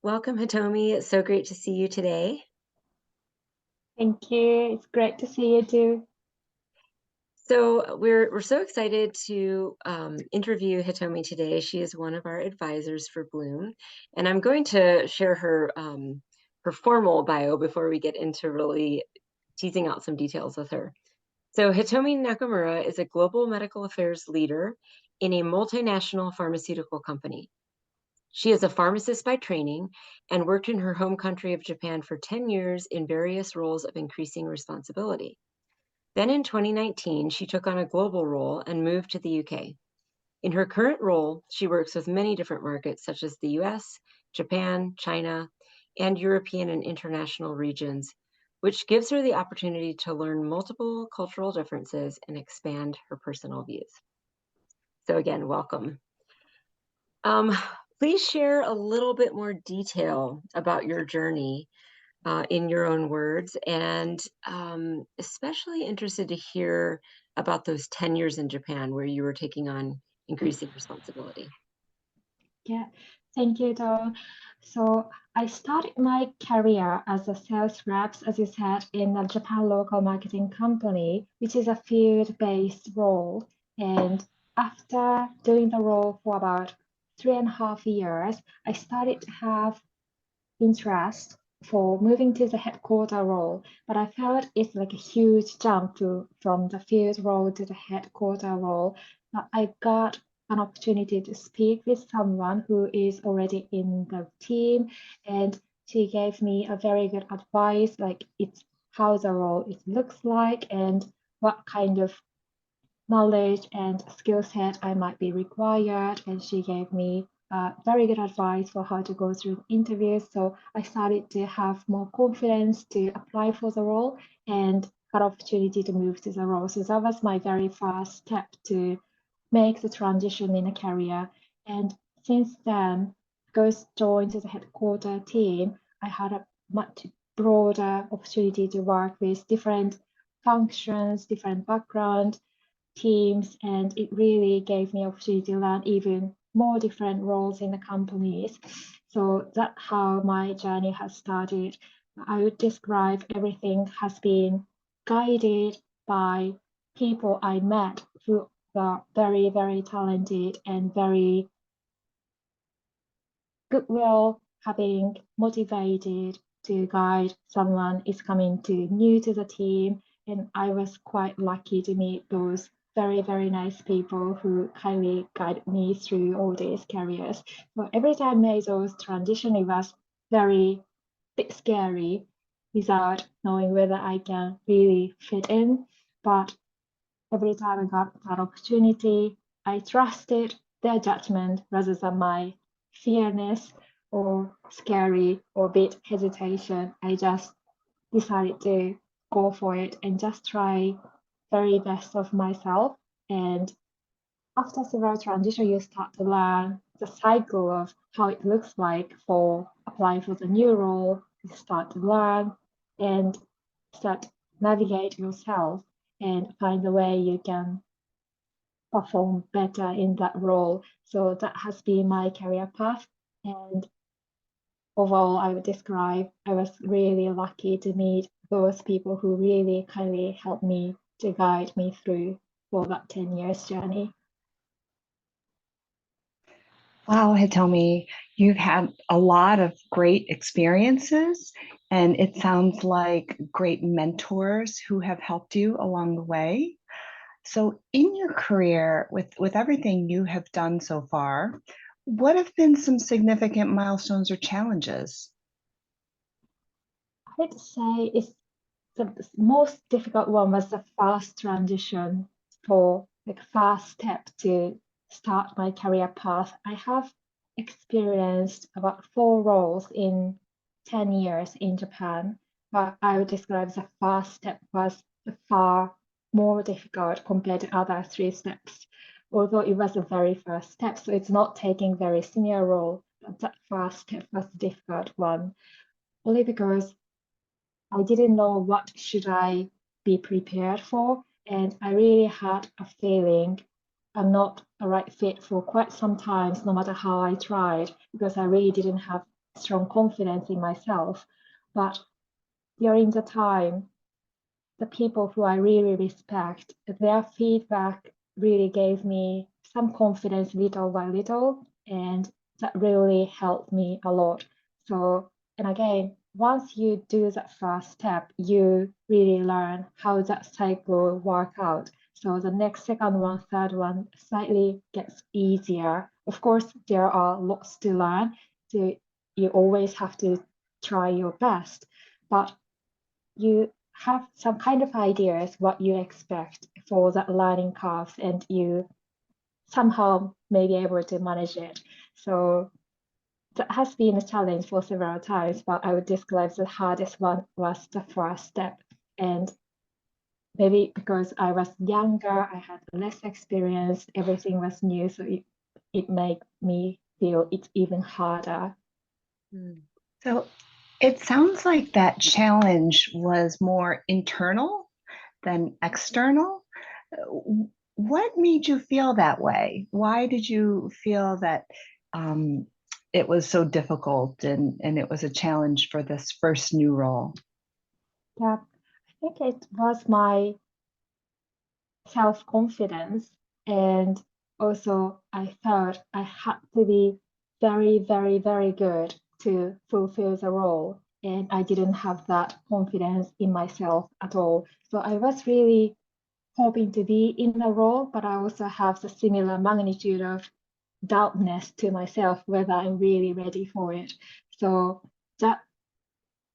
Welcome, Hitomi. It's so great to see you today. Thank you. It's great to see you too. So we're so excited to interview Hitomi today. She is one of our advisors for Bloom, and I'm going to share her formal bio before we get into really teasing out some details with her. So Hitomi Nakamura is a global medical affairs leader in a multinational pharmaceutical company. She is a pharmacist by training and worked in her home country of Japan for 10 years in various roles of increasing responsibility. Then in 2019, she took on a global role and moved to the UK. In her current role, she works with many different markets such as the US, Japan, China, and European and international regions, which gives her the opportunity to learn multiple cultural differences and expand her personal views. So again, welcome. Um, Please share a little bit more detail about your journey in your own words, and especially interested to hear about those 10 years in Japan where you were taking on increasing responsibility. Yeah, thank you, Dawn. So I started my career as a sales rep, as you said, in a Japan local marketing company, which is a field-based role. And after doing the role for about 3.5 years, I started to have interest for moving to the headquarter role, but I felt it's like a huge jump from the field role to the headquarter role. But I got an opportunity to speak with someone who is already in the team, and she gave me a very good advice, like it's how the role it looks like and what kind of knowledge and skill set I might be required. And she gave me very good advice for how to go through interviews. So I started to have more confidence to apply for the role and got opportunity to move to the role. So that was my very first step to make the transition in a career. And since then, goes joined the headquarter team, I had a much broader opportunity to work with different functions, different background, teams, and it really gave me opportunity to learn even more different roles in the companies. So that's how my journey has started. I would describe everything has been guided by people I met who were very, very talented and very goodwill, having motivated to guide someone is coming to new to the team. And I was quite lucky to meet those very, very nice people who kindly guided me through all these careers. So every time I made those transition, it was very bit scary without knowing whether I can really fit in. But every time I got that opportunity, I trusted their judgment rather than my fearness or scary or bit hesitation. I just decided to go for it and just try very best of myself. And after several transitions, you start to learn the cycle of how it looks like for applying for the new role. You start to learn and start navigate yourself and find a way you can perform better in that role. So that has been my career path. And overall, I would describe I was really lucky to meet those people who really kindly helped me to guide me through for that 10 years journey. Wow, Hitomi, you've had a lot of great experiences, and it sounds like great mentors who have helped you along the way. So, in your career, with everything you have done so far, what have been some significant milestones or challenges? I'd say it's the most difficult one was the fast transition for like fast step to start my career path. I have experienced about 4 roles in 10 years in Japan, but I would describe the first step was far more difficult compared to other 3 steps. Although it was the very first step, so it's not taking very senior role, but that first step was the difficult one, only because I didn't know what should I be prepared for, and I really had a feeling I'm not a right fit for quite some times, no matter how I tried, because I really didn't have strong confidence in myself. But during the time, the people who I really respect, their feedback really gave me some confidence little by little, and that really helped me a lot. So, and again, once you do that first step, you really learn how that cycle work out. So the next second one, third one slightly gets easier. Of course, there are lots to learn. So you always have to try your best, but you have some kind of ideas what you expect for that learning curve, and you somehow may be able to manage it. So that has been a challenge for several times, but I would describe the hardest one was the first step. And maybe because I was younger, I had less experience, everything was new, so it made me feel it's even harder. So it sounds like that challenge was more internal than external. What made you feel that way? Why did you feel that it was so difficult and it was a challenge for this first new role? Yeah, I think it was my self-confidence, and also I felt I had to be very, very, very good to fulfill the role, and I didn't have that confidence in myself at all. So I was really hoping to be in the role, but I also have the similar magnitude of doubtness to myself whether I'm really ready for it. So that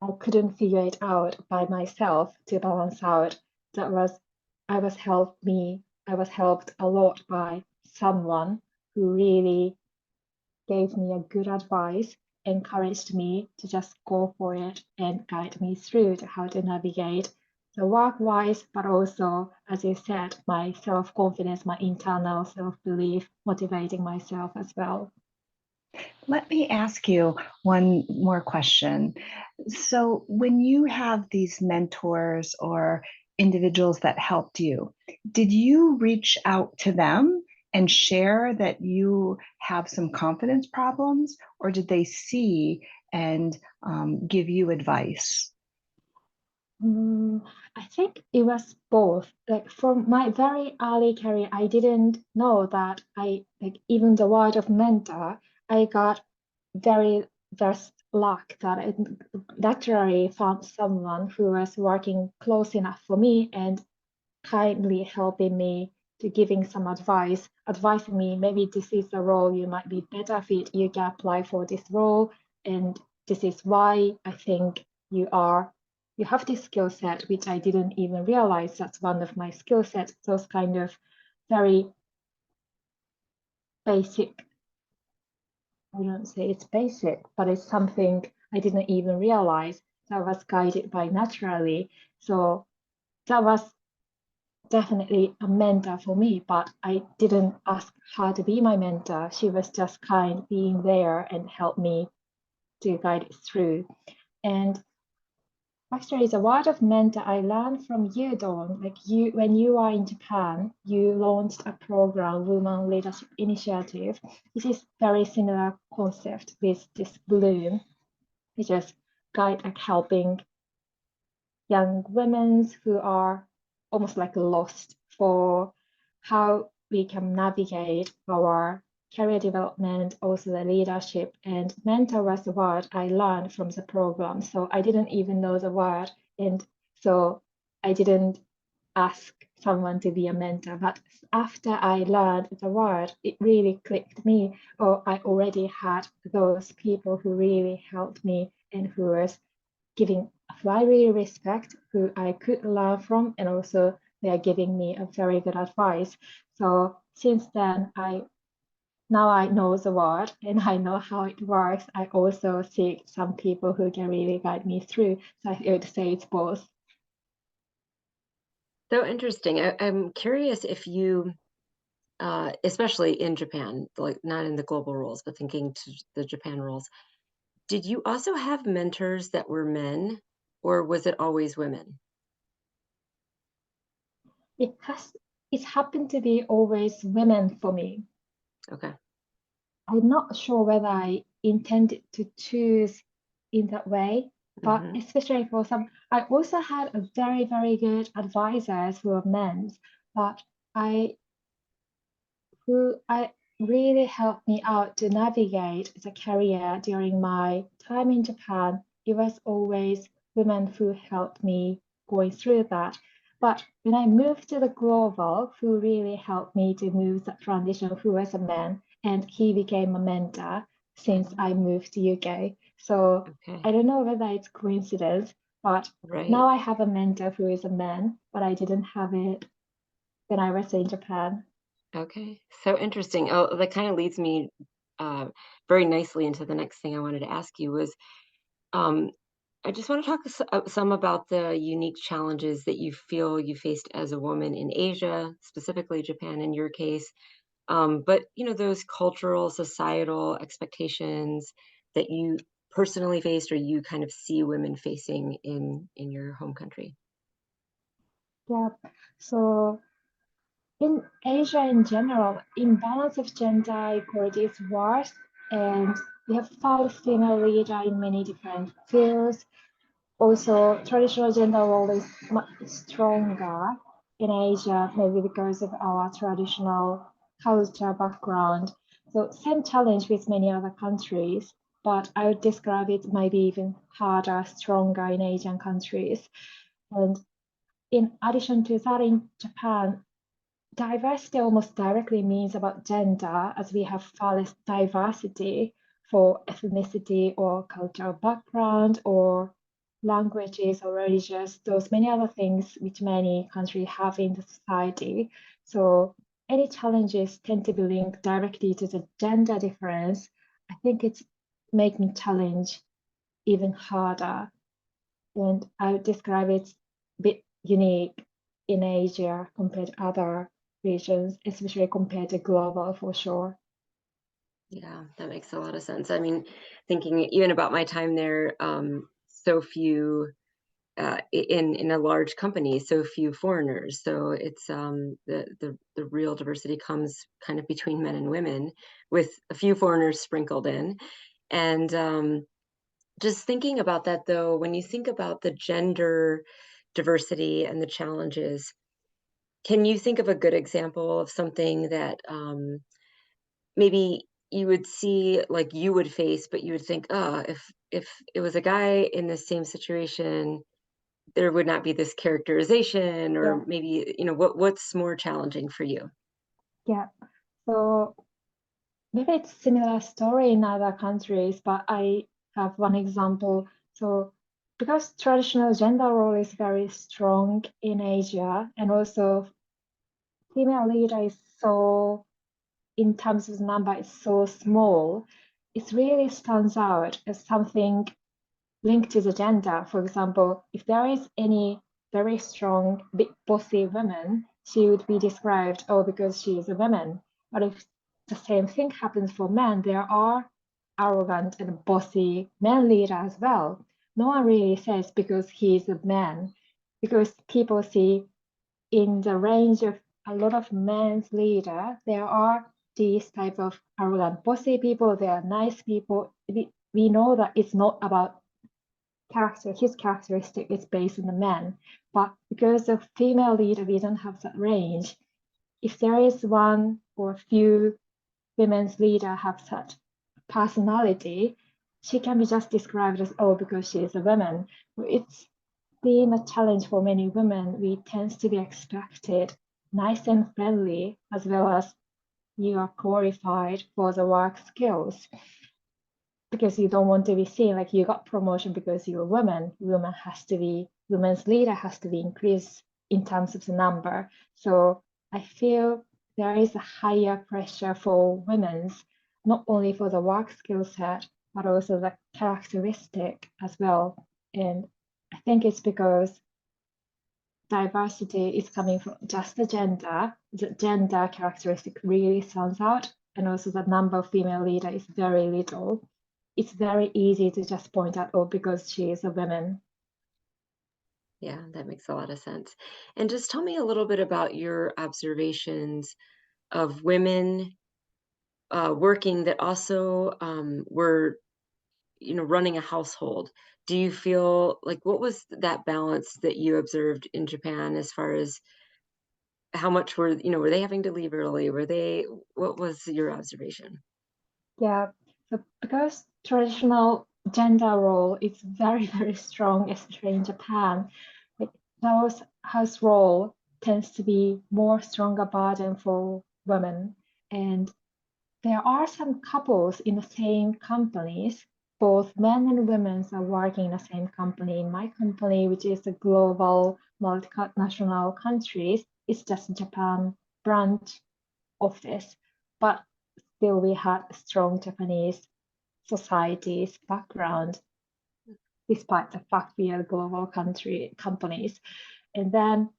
I couldn't figure it out by myself to balance out. That was I was helped a lot by someone who really gave me a good advice, encouraged me to just go for it, and guide me through to how to navigate the work-wise, but also, as you said, my self-confidence, my internal self-belief, motivating myself as well. Let me ask you one more question. So, when you have these mentors or individuals that helped you, did you reach out to them and share that you have some confidence problems, or did they see and give you advice? I think it was both. Like from my very early career, I didn't know that I like even the word of mentor. I got very just luck that I naturally found someone who was working close enough for me and kindly helping me to giving some advice, advising me maybe this is a role you might be better fit. You can apply for this role, and this is why I think you have this skill set, which I didn't even realize that's one of my skill sets. Those kind of very basic. I don't say it's basic, but it's something I didn't even realize that was guided by naturally. So that was definitely a mentor for me, but I didn't ask her to be my mentor. She was just kind being there and help me to guide it through. And actually, the word of mentor I learned from you, Dawn. Like you, when you are in Japan, you launched a program, Women Leadership Initiative. This is very similar concept with this Bloom, which is guide like helping young women who are almost like lost for how we can navigate our career development, also the leadership. And mentor was the word I learned from the program. So I didn't even know the word. And so I didn't ask someone to be a mentor. But after I learned the word, it really clicked me. Oh, I already had those people who really helped me and who was giving who I really respect, who I could learn from, and also they are giving me a very good advice. So since then, now I know the word and I know how it works. I also seek some people who can really guide me through. So I would say it's both. So interesting. I'm curious if you, especially in Japan, like not in the global roles, but thinking to the Japan roles, did you also have mentors that were men, or was it always women? It has it's happened to be always women for me. Okay. I'm not sure whether I intended to choose in that way. But Hmm. especially for some, I also had a very, very good advisors who were men, but I I really helped me out to navigate the career during my time in Japan. It was always women who helped me going through that. But when I moved to the global, who really helped me to move that transition, who was a man, and he became a mentor since I moved to UK. So Okay. I don't know whether it's coincidence, but Right. now I have a mentor who is a man, but I didn't have it when I was in Japan. Okay. So interesting. Oh, that kind of leads me uh, very nicely into the next thing I wanted to ask you was um, I just want to talk some about the unique challenges that you feel you faced as a woman in Asia, specifically Japan in your case. But those cultural, societal expectations that you personally faced or you kind of see women facing in your home country. Yeah. So in Asia in general, imbalance of gender equality is worse, and we have found female leader in many different fields. Also, traditional gender role is much stronger in Asia, maybe because of our traditional culture background. So same challenge with many other countries, but I would describe it maybe even harder, stronger in Asian countries. And in addition to that, in Japan, diversity almost directly means about gender, as we have far less diversity for ethnicity or cultural background or languages or religious, those many other things which many countries have in the society. So any challenges tend to be linked directly to the gender difference. I think it's make me challenge even harder. And I would describe it a bit unique in Asia compared to other regions, especially compared to global for sure. Yeah, that makes a lot of sense. I mean, thinking even about my time there, so few in a large company, so few foreigners. So it's the real diversity comes kind of between men and women, with a few foreigners sprinkled in. And just thinking about that, though, when you think about the gender diversity and the challenges, can you think of a good example of something that maybe you would see, like you would face, but you would think, oh, if it was a guy in the same situation, there would not be this characterization, Yeah, or maybe, what's more challenging for you? yeah. So maybe it's similar story in other countries, but I have one example. So because traditional gender role is very strong in Asia, and also female leader is so in terms of number is so small, it really stands out as something linked to the gender. For example, if there is any very strong, big bossy woman, she would be described, oh, because she is a woman. But if the same thing happens for men, there are arrogant and bossy men leaders as well. No one really says because he's a man, because people see in the range of a lot of men's leader, there are these type of arrogant bossy people, they are nice people. We know that it's not about his characteristic is based on the man. But because of female leader, we don't have that range. If there is one or a few women's leader have such personality, she can be just described as, oh, because she is a woman. It's been a challenge for many women. We tend to be expected nice and friendly, as well as you are qualified for the work skills, because you don't want to be seen like you got promotion because you're a woman. Women's leader has to be increased in terms of the number. So I feel there is a higher pressure for women's, not only for the work skill set, but also the characteristic as well. And I think it's because diversity is coming from just the gender characteristic really stands out, and also the number of female leader is very little. It's very easy to just point out, oh, because she is a woman. Yeah, that makes a lot of sense. And just tell me a little bit about your observations of women working that also were, running a household. Do you feel like, what was that balance that you observed in Japan, as far as how much were they having to leave early? What was your observation? Yeah, so because traditional gender role is very, very strong, especially in Japan, like those house role tends to be more stronger burden for women. And there are some couples in the same companies, both men and women are working in the same company. In my company, which is a global multinational countries, it's just Japan branch office, but still we had a strong Japanese society's background, despite the fact we are global companies. And then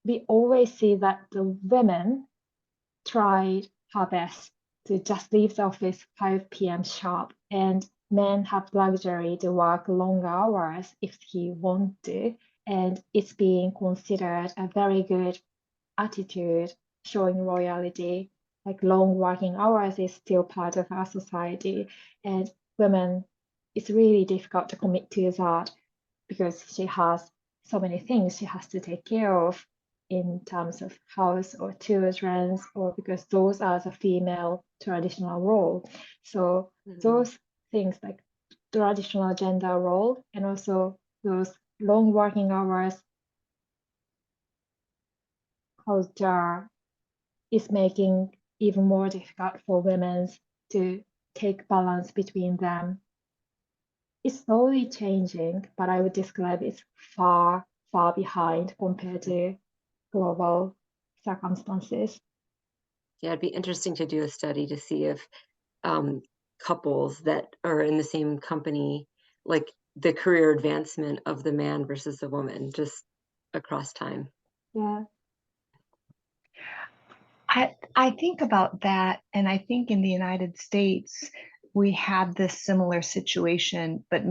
we always see that the women tried her best to just leave the office 5 p.m. sharp, and men have luxury to work longer hours if he want to, and it's being considered a very good attitude showing royalty. Like long working hours is still part of our society, and women, it's really difficult to commit to that because she has so many things she has to take care of in terms of house or children, or because those are the female traditional role. So those things like traditional gender role and also those long working hours culture is making even more difficult for women to take balance between them. It's slowly changing, but I would describe it's far, far behind compared to global circumstances. Yeah, it'd be interesting to do a study to see if um, couples that are in the same company, like the career advancement of the man versus the woman, just across time. Yeah. I think about that, and I think in the United States, we have this similar situation, but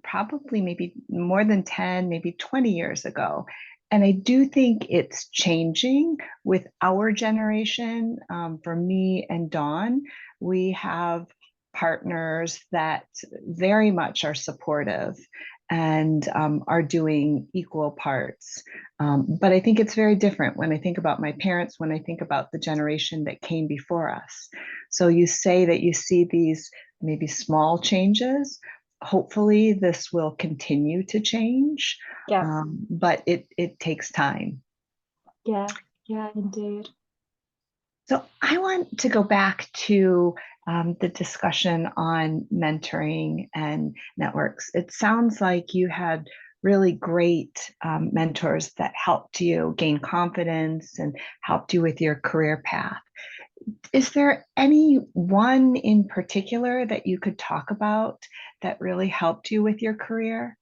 probably maybe more than 10, maybe 20 years ago. And I do think it's changing with our generation. For me and Dawn, we have partners that very much are supportive and are doing equal parts. But I think it's very different when I think about my parents, when I think about the generation that came before us. So you say that you see these maybe small changes. Hopefully this will continue to change, Yeah. but it takes time. Yeah. Yeah, indeed. So I want to go back to the discussion on mentoring and networks. It sounds like you had really great mentors that helped you gain confidence and helped you with your career path. Is there any one in particular that you could talk about that really helped you with your career?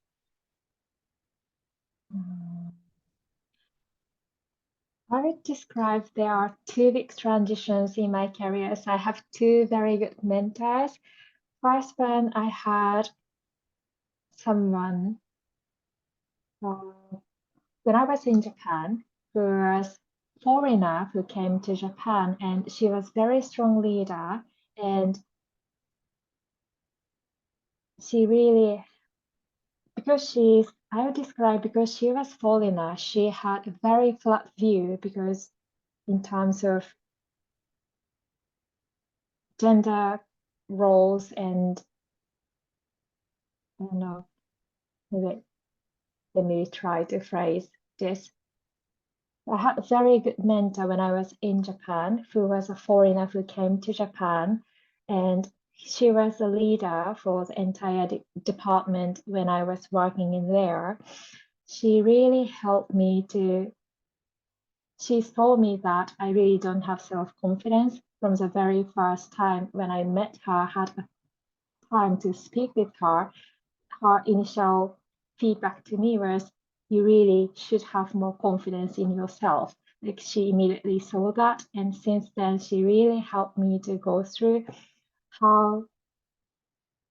I would describe there are two big transitions in my career. So I have two very good mentors. First one, I had someone when I was in Japan who was foreigner who came to Japan, and she was very strong leader, and she really, because I would describe, because she was foreigner, she had a very flat view, because in terms of gender roles and I don't know, maybe let me try to phrase this. I had a very good mentor when I was in Japan, who was a foreigner who came to Japan, and she was a leader for the entire department when I was working in there. She really helped me she told me that I really don't have self-confidence from the very first time when I met her, had a time to speak with her. Her initial feedback to me was, you really should have more confidence in yourself. Like she immediately saw that. And since then, she really helped me to go through how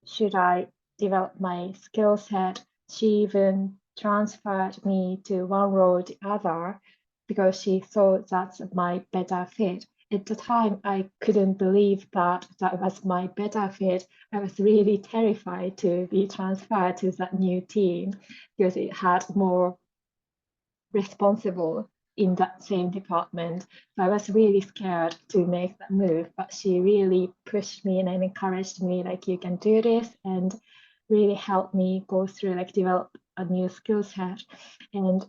should I develop my skill set. She even transferred me to one role or the other because she thought that's my better fit. at the time, I couldn't believe that that was my better fit. I was really terrified to be transferred to that new team because it had more responsible in that same department. So I was really scared to make that move, but she really pushed me and encouraged me, like, you can do this, and really helped me go through, like, develop a new skill set. And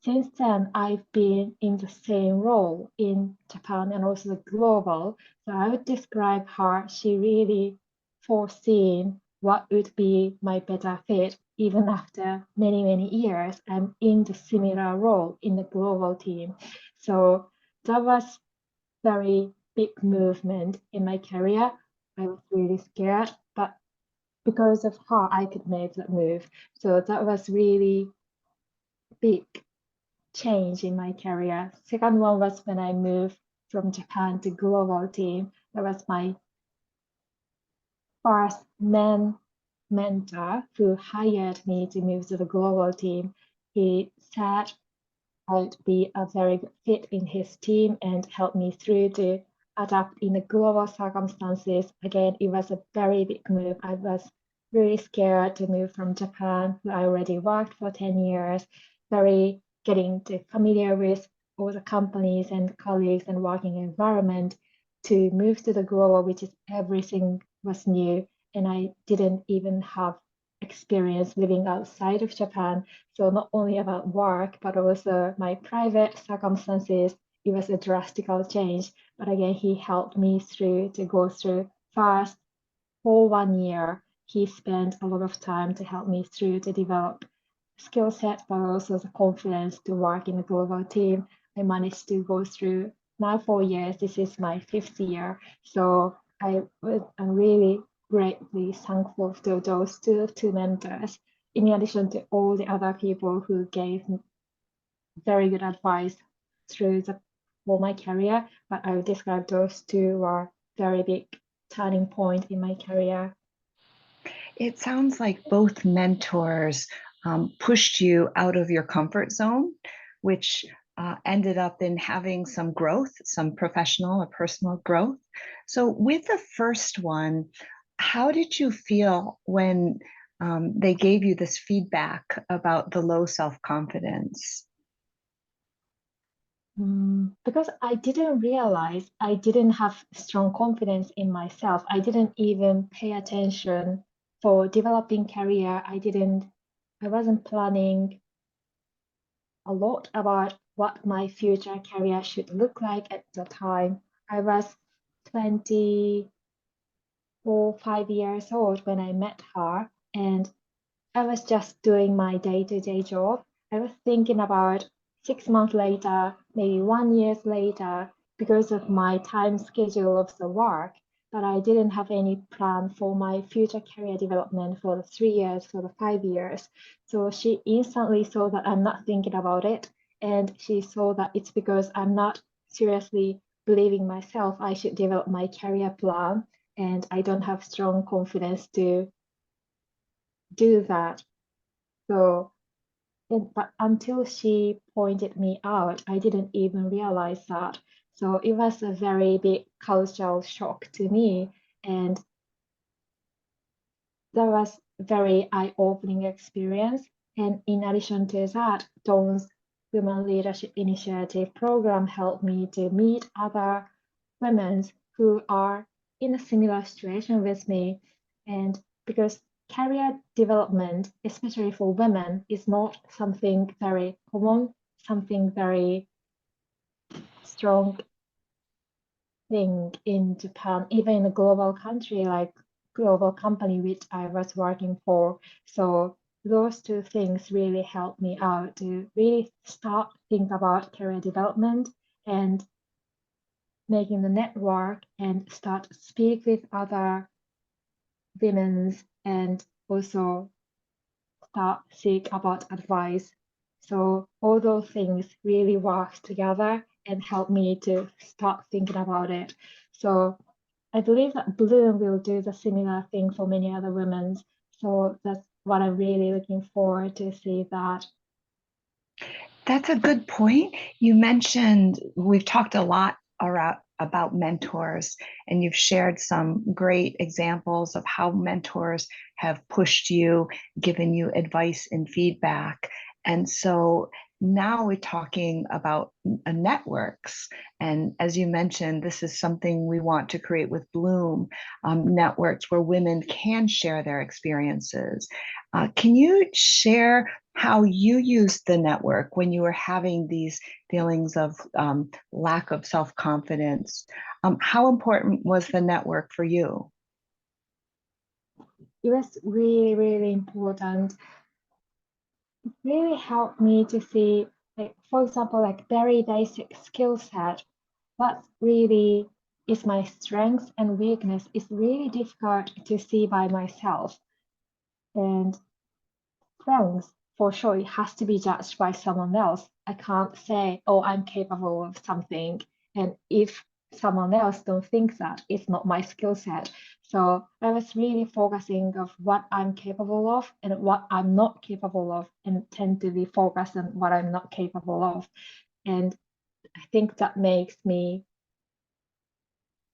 since then, I've been in the same role in Japan and also the global. So I would describe her, she really foreseen what would be my better fit. Even after many, many years, I'm in the similar role in the global team. So that was very big movement in my career. I was really scared, but because of her, I could make that move. So that was really big change in my career. Second one was when I moved from Japan to global team. That was my first mentor who hired me to move to the global team. He said I'd be a very good fit in his team and help me through to adapt in the global circumstances. Again, it was a very big move. I was really scared to move from Japan, where I already worked for 10 years, very getting to familiar with all the companies and colleagues and working environment, to move to the global, which is everything was new. And I didn't even have experience living outside of Japan. So not only about work, but also my private circumstances, it was a drastic change. But again, he helped me through to go through fast for 1 year. He spent a lot of time to help me through to develop skill set, but also the confidence to work in a global team. I managed to go through now 4 years. This is my fifth year. So I'm really greatly thankful to those two mentors, in addition to all the other people who gave very good advice through the for my career. But I would describe those two were very big turning point in my career. It sounds like both mentors pushed you out of your comfort zone, which ended up in having some growth, some professional or personal growth. So, with the first one, how did you feel when they gave you this feedback about the low self confidence? Because I didn't realize I didn't have strong confidence in myself. I didn't even pay attention for developing career. I wasn't planning a lot about what my future career should look like at the time. I was 24, 5 years old when I met her, and I was just doing my day-to-day job. I was thinking about 6 months later, maybe 1 year later, because of my time schedule of the work, but I didn't have any plan for my future career development for the 3 years, for the 5 years. So she instantly saw that I'm not thinking about it, and she saw that it's because I'm not seriously believing myself I should develop my career plan, and I don't have strong confidence to do that. So, but until she pointed me out, I didn't even realize that. So it was a very big cultural shock to me. And that was a very eye-opening experience. And in addition to that, Dawn's Women Leadership Initiative program helped me to meet other women who are in a similar situation with me. And because career development, especially for women, is not something very common, something very strong thing in Japan, even in a global country like global company which I was working for. So those two things really helped me out to really start think about career development and making the network and start speak with other women and also start seek about advice. So all those things really work together and help me to start thinking about it. So I believe that Bloom will do the similar thing for many other women. So that's what I'm really looking forward to see that. That's a good point. You mentioned we've talked a lot about mentors, and you've shared some great examples of how mentors have pushed you, given you advice and feedback. And so now we're talking about networks. And as you mentioned, this is something we want to create with Bloom, networks where women can share their experiences. Can you share how you used the network when you were having these feelings of lack of self-confidence? How important was the network for you? It was really, really important. It really helped me to see, like, for example, like very basic skill set, what really is my strength and weakness is really difficult to see by myself. And strength, for sure, it has to be judged by someone else. I can't say, oh, I'm capable of something. And if someone else don't think that, it's not my skill set. So I was really focusing of what I'm capable of and what I'm not capable of, and tend to be focused on what I'm not capable of. And I think that makes me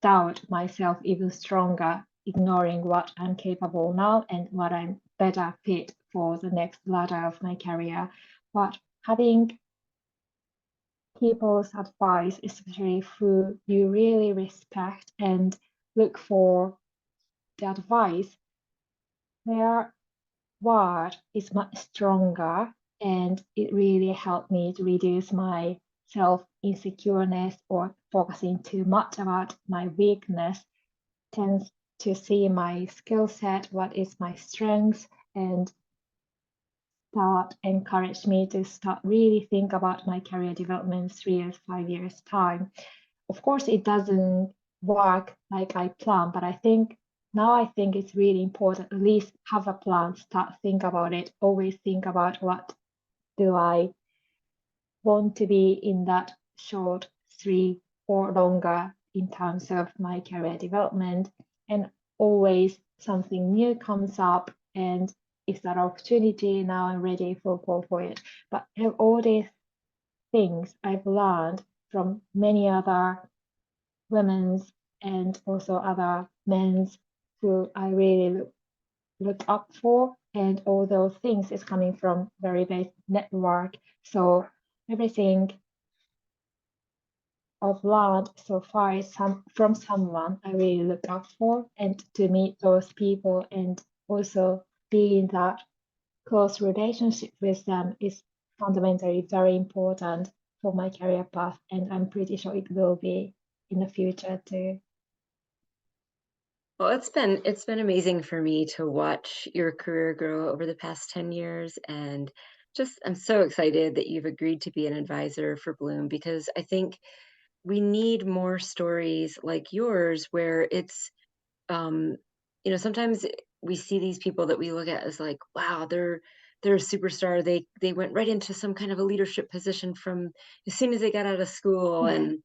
doubt myself even stronger, ignoring what I'm capable now and what I'm better fit for the next ladder of my career. But having people's advice, especially who you really respect and look for the advice, their word is much stronger, and it really helped me to reduce my self insecureness or focusing too much about my weakness, tends to see my skill set, what is my strengths, and start encourage me to start really think about my career development 3 years, 5 years time. Of course, it doesn't work like I plan, but I think it's really important at least have a plan, start think about it, always think about what do I want to be in that short 3 or longer in terms of my career development, and always something new comes up, and if that opportunity, now I'm ready for it. But all these things I've learned from many other women's and also other men's who I really look up for, and all those things is coming from very basic network. So everything I've learned so far is from someone I really look up for, and to meet those people and also be in that close relationship with them is fundamentally very important for my career path, and I'm pretty sure it will be in the future too. Well, it's been amazing for me to watch your career grow over the past 10 years, and just I'm so excited that you've agreed to be an advisor for Bloom, because I think we need more stories like yours where it's um sometimes we see these people that we look at as like, wow, they're a superstar. They went right into some kind of a leadership position from as soon as they got out of school, and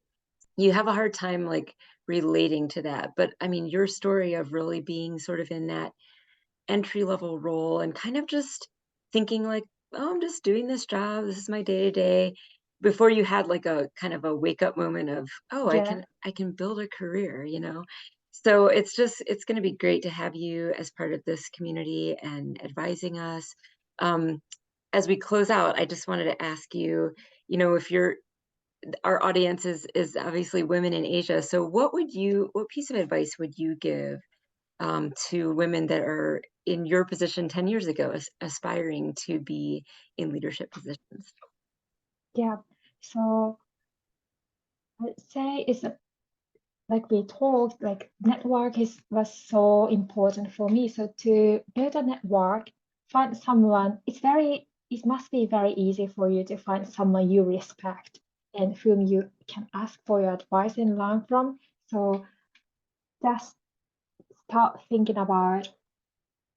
you have a hard time like relating to that. But I mean, your story of really being sort of in that entry level role and kind of just thinking like, oh, I'm just doing this job. This is my day to day. Before you had like a kind of a wake up moment of, oh, Yeah, I can build a career. So it's going to be great to have you as part of this community and advising us. Um, as we close out, I just wanted to ask you, if you're our audience is obviously women in Asia. So what piece of advice would you give to women that are in your position 10 years ago, aspiring to be in leadership positions? yeah. So I'd say it's like we talked, like network was so important for me. So to build a network, find someone, it must be very easy for you to find someone you respect and whom you can ask for your advice and learn from. So just start thinking about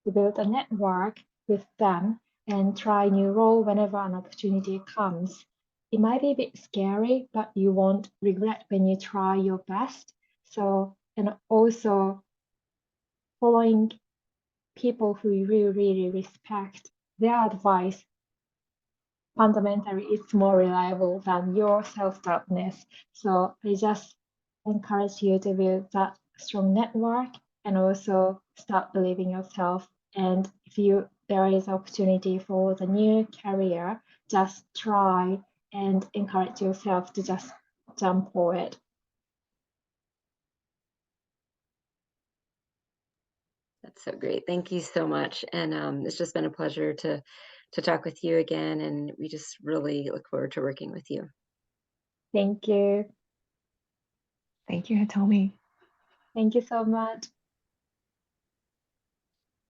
to build a network with them and try new role whenever an opportunity comes. It might be a bit scary, but you won't regret when you try your best. So, and also following people who you really, really respect, their advice fundamentally is more reliable than your self-doubtness. So I just encourage you to build that strong network and also start believing yourself. And if there is opportunity for the new career, just try and encourage yourself to just jump for it. That's so great. Thank you so much. And it's just been a pleasure to talk with you again. And we just really look forward to working with you. Thank you. Thank you, Hitomi. Thank you so much.